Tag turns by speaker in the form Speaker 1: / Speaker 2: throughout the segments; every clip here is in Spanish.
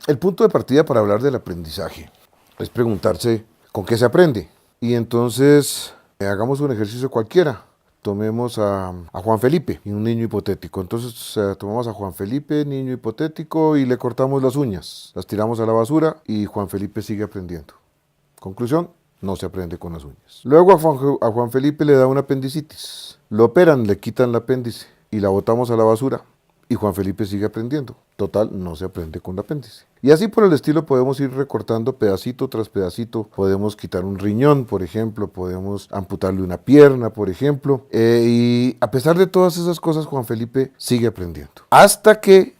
Speaker 1: El punto de partida para hablar del aprendizaje es preguntarse con qué se aprende. Y entonces hagamos un ejercicio cualquiera. Tomemos a Juan Felipe, un niño hipotético. Entonces tomamos a Juan Felipe, niño hipotético, y le cortamos las uñas. Las tiramos a la basura y Juan Felipe sigue aprendiendo. Conclusión, no se aprende con las uñas. Luego a Juan Felipe le da una apendicitis. Lo operan, le quitan el apéndice y la botamos a la basura. Y Juan Felipe sigue aprendiendo. Total, no se aprende con el apéndice. Y así por el estilo podemos ir recortando pedacito tras pedacito. Podemos quitar un riñón, por ejemplo. Podemos amputarle una pierna, por ejemplo. Y a pesar de todas esas cosas, Juan Felipe sigue aprendiendo. Hasta que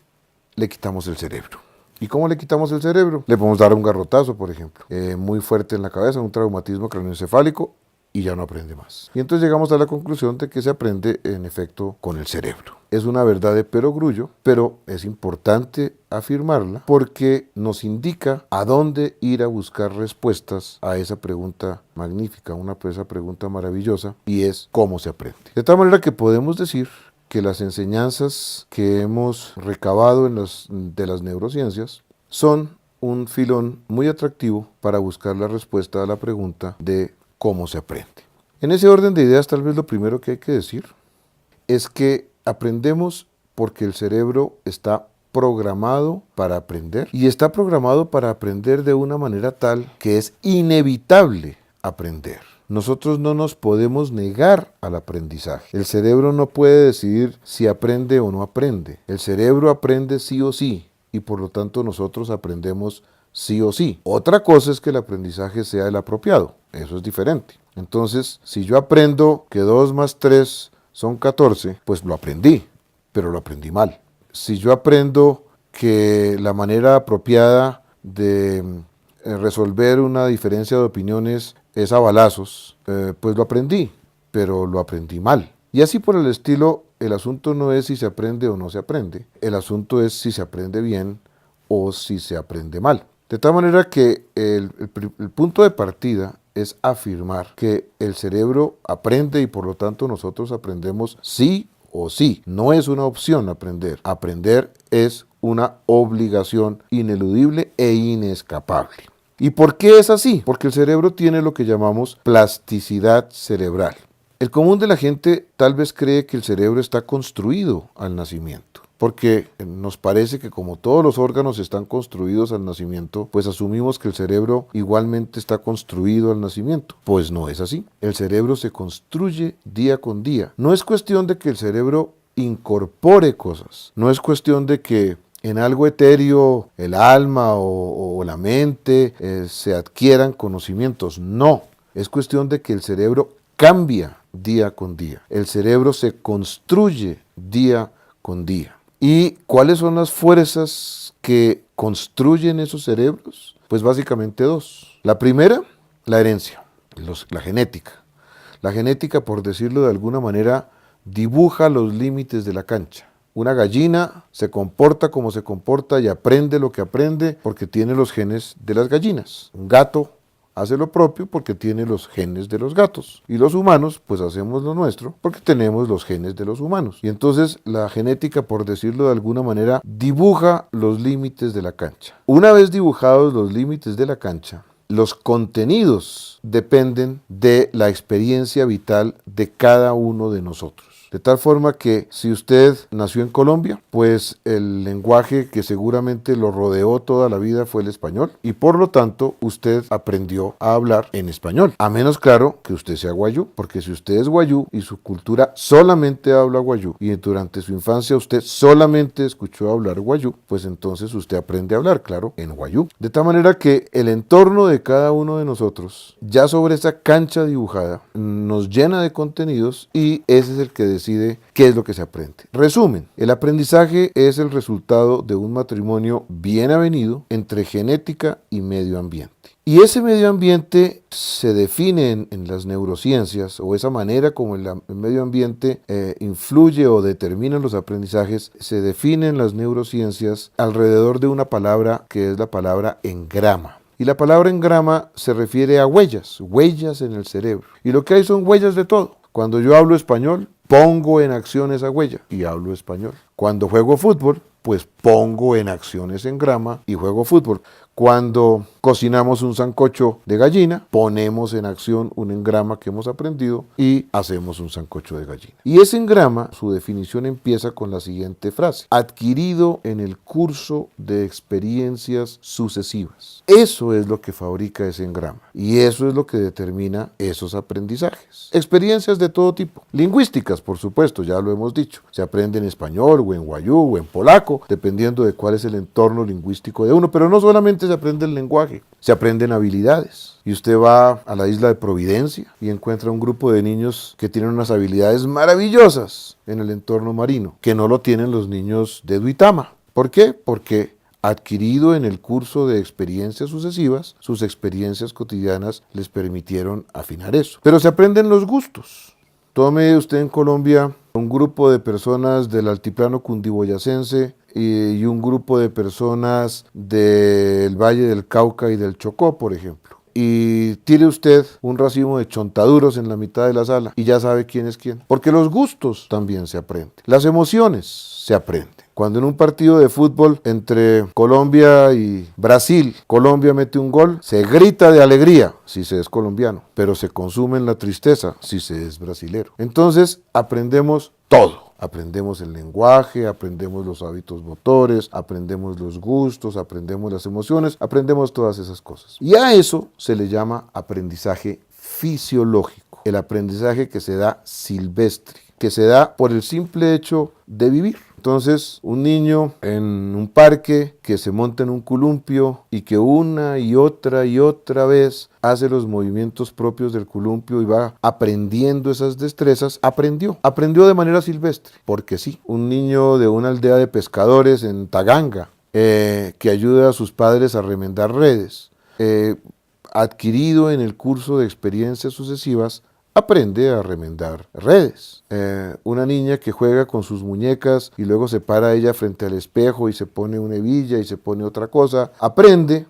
Speaker 1: le quitamos el cerebro. ¿Y cómo le quitamos el cerebro? Le podemos dar un garrotazo, por ejemplo. Muy fuerte en la cabeza, un traumatismo craneoencefálico. Y ya no aprende más. Y entonces llegamos a la conclusión de que se aprende en efecto con el cerebro. Es una verdad de perogrullo, pero es importante afirmarla porque nos indica a dónde ir a buscar respuestas a esa pregunta magnífica, esa pregunta maravillosa, y es cómo se aprende. De tal manera que podemos decir que las enseñanzas que hemos recabado de las neurociencias son un filón muy atractivo para buscar la respuesta a la pregunta de cómo se aprende. En ese orden de ideas, tal vez lo primero que hay que decir es que aprendemos porque el cerebro está programado para aprender, y está programado para aprender de una manera tal que es inevitable aprender. Nosotros no nos podemos negar al aprendizaje. El cerebro no puede decidir si aprende o no aprende. El cerebro aprende sí o sí, y por lo tanto nosotros aprendemos sí o sí. Otra cosa es que el aprendizaje sea el apropiado. Eso es diferente. Entonces, si yo aprendo que 2 más 3 son 14, pues lo aprendí, pero lo aprendí mal. Si yo aprendo que la manera apropiada de resolver una diferencia de opiniones es a balazos, pues lo aprendí, pero lo aprendí mal. Y así por el estilo, el asunto no es si se aprende o no se aprende. El asunto es si se aprende bien o si se aprende mal. De tal manera que el punto de partida es afirmar que el cerebro aprende y por lo tanto nosotros aprendemos sí o sí. No es una opción aprender. Aprender es una obligación ineludible e inescapable. ¿Y por qué es así? Porque el cerebro tiene lo que llamamos plasticidad cerebral. El común de la gente tal vez cree que el cerebro está construido al nacimiento, porque nos parece que como todos los órganos están construidos al nacimiento, pues asumimos que el cerebro igualmente está construido al nacimiento. Pues no es así. El cerebro se construye día con día. No es cuestión de que el cerebro incorpore cosas, no es cuestión de que en algo etéreo el alma o la mente se adquieran conocimientos. No, es cuestión de que el cerebro cambia día con día. El cerebro se construye día con día. ¿Y cuáles son las fuerzas que construyen esos cerebros? Pues básicamente 2. La primera, la herencia, la genética. La genética, por decirlo de alguna manera, dibuja los límites de la cancha. Una gallina se comporta como se comporta y aprende lo que aprende porque tiene los genes de las gallinas. Un gato hace lo propio porque tiene los genes de los gatos. Y los humanos, pues hacemos lo nuestro porque tenemos los genes de los humanos. Y entonces la genética, por decirlo de alguna manera, dibuja los límites de la cancha. Una vez dibujados los límites de la cancha, los contenidos dependen de la experiencia vital de cada uno de nosotros. De tal forma que si usted nació en Colombia, pues el lenguaje que seguramente lo rodeó toda la vida fue el español y por lo tanto usted aprendió a hablar en español. A menos claro que usted sea guayú, porque si usted es guayú y su cultura solamente habla guayú y durante su infancia usted solamente escuchó hablar guayú, pues entonces usted aprende a hablar, claro, en guayú. De tal manera que el entorno de cada uno de nosotros, ya sobre esa cancha dibujada, nos llena de contenidos y ese es el que decide qué es lo que se aprende. Resumen, el aprendizaje es el resultado de un matrimonio bien avenido entre genética y medio ambiente. Y ese medio ambiente se define en las neurociencias, o esa manera como el medio ambiente influye o determina los aprendizajes, se define en las neurociencias alrededor de una palabra que es la palabra engrama. Y la palabra engrama se refiere a huellas en el cerebro. Y lo que hay son huellas de todo. Cuando yo hablo español, pongo en acción esa huella y hablo español. Cuando juego fútbol, pues pongo en acción ese engrama y juego fútbol. Cuando cocinamos un sancocho de gallina, ponemos en acción un engrama que hemos aprendido y hacemos un sancocho de gallina. Y ese engrama, su definición empieza con la siguiente frase: adquirido en el curso de experiencias sucesivas. Eso es lo que fabrica ese engrama y eso es lo que determina esos aprendizajes. Experiencias de todo tipo, lingüísticas, por supuesto, ya lo hemos dicho. Se aprende en español o en guayú o en polaco, dependiendo de cuál es el entorno lingüístico de uno, pero no solamente se aprende el lenguaje, se aprenden habilidades. Y usted va a la isla de Providencia y encuentra un grupo de niños que tienen unas habilidades maravillosas en el entorno marino, que no lo tienen los niños de Duitama. ¿Por qué? Porque adquirido en el curso de experiencias sucesivas, sus experiencias cotidianas les permitieron afinar eso. Pero se aprenden los gustos. Tome usted en Colombia un grupo de personas del altiplano cundiboyacense y un grupo de personas del Valle del Cauca y del Chocó, por ejemplo. Y tire usted un racimo de chontaduros en la mitad de la sala y ya sabe quién es quién. Porque los gustos también se aprenden. Las emociones se aprenden. Cuando en un partido de fútbol entre Colombia y Brasil, Colombia mete un gol, se grita de alegría si se es colombiano, pero se consume en la tristeza si se es brasilero. Entonces aprendemos todo. Aprendemos el lenguaje, aprendemos los hábitos motores, aprendemos los gustos, aprendemos las emociones, aprendemos todas esas cosas. Y a eso se le llama aprendizaje fisiológico, el aprendizaje que se da silvestre, que se da por el simple hecho de vivir. Entonces, un niño en un parque que se monta en un columpio y que una y otra vez hace los movimientos propios del columpio y va aprendiendo esas destrezas, aprendió de manera silvestre, porque sí, un niño de una aldea de pescadores en Taganga que ayuda a sus padres a remendar redes, adquirido en el curso de experiencias sucesivas, aprende a remendar redes. Una niña que juega con sus muñecas y luego se para ella frente al espejo y se pone una hebilla y se pone otra cosa, aprende.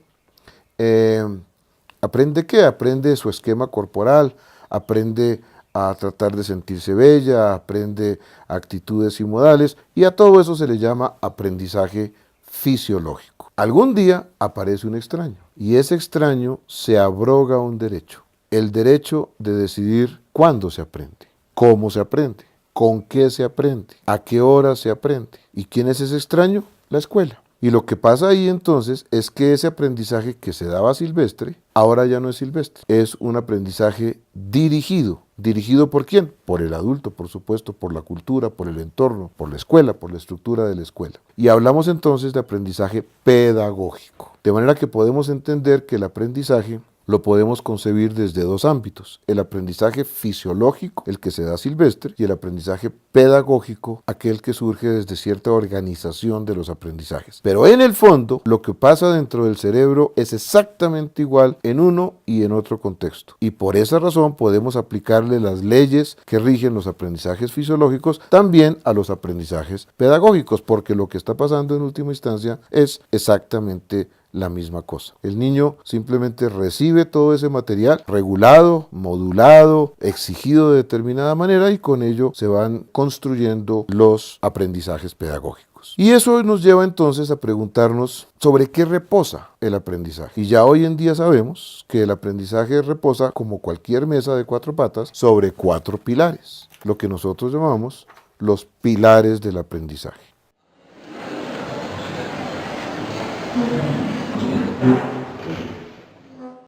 Speaker 1: ¿Aprende qué? Aprende su esquema corporal, aprende a tratar de sentirse bella, aprende actitudes y modales, y a todo eso se le llama aprendizaje fisiológico. Algún día aparece un extraño y ese extraño se abroga un derecho. El derecho de decidir cuándo se aprende, cómo se aprende, con qué se aprende, a qué hora se aprende. ¿Y quién es ese extraño? La escuela. Y lo que pasa ahí entonces es que ese aprendizaje que se daba silvestre, ahora ya no es silvestre. Es un aprendizaje dirigido. ¿Dirigido por quién? Por el adulto, por supuesto, por la cultura, por el entorno, por la escuela, por la estructura de la escuela. Y hablamos entonces de aprendizaje pedagógico. De manera que podemos entender que el aprendizaje lo podemos concebir desde dos ámbitos: el aprendizaje fisiológico, el que se da silvestre, y el aprendizaje pedagógico, aquel que surge desde cierta organización de los aprendizajes. Pero en el fondo, lo que pasa dentro del cerebro es exactamente igual en uno y en otro contexto. Y por esa razón podemos aplicarle las leyes que rigen los aprendizajes fisiológicos también a los aprendizajes pedagógicos, porque lo que está pasando en última instancia es exactamente la misma cosa. El niño simplemente recibe todo ese material regulado, modulado, exigido de determinada manera, y con ello se van construyendo los aprendizajes pedagógicos. Y eso nos lleva entonces a preguntarnos sobre qué reposa el aprendizaje. Y ya hoy en día sabemos que el aprendizaje reposa, como cualquier mesa de cuatro patas, sobre cuatro pilares, lo que nosotros llamamos los pilares del aprendizaje.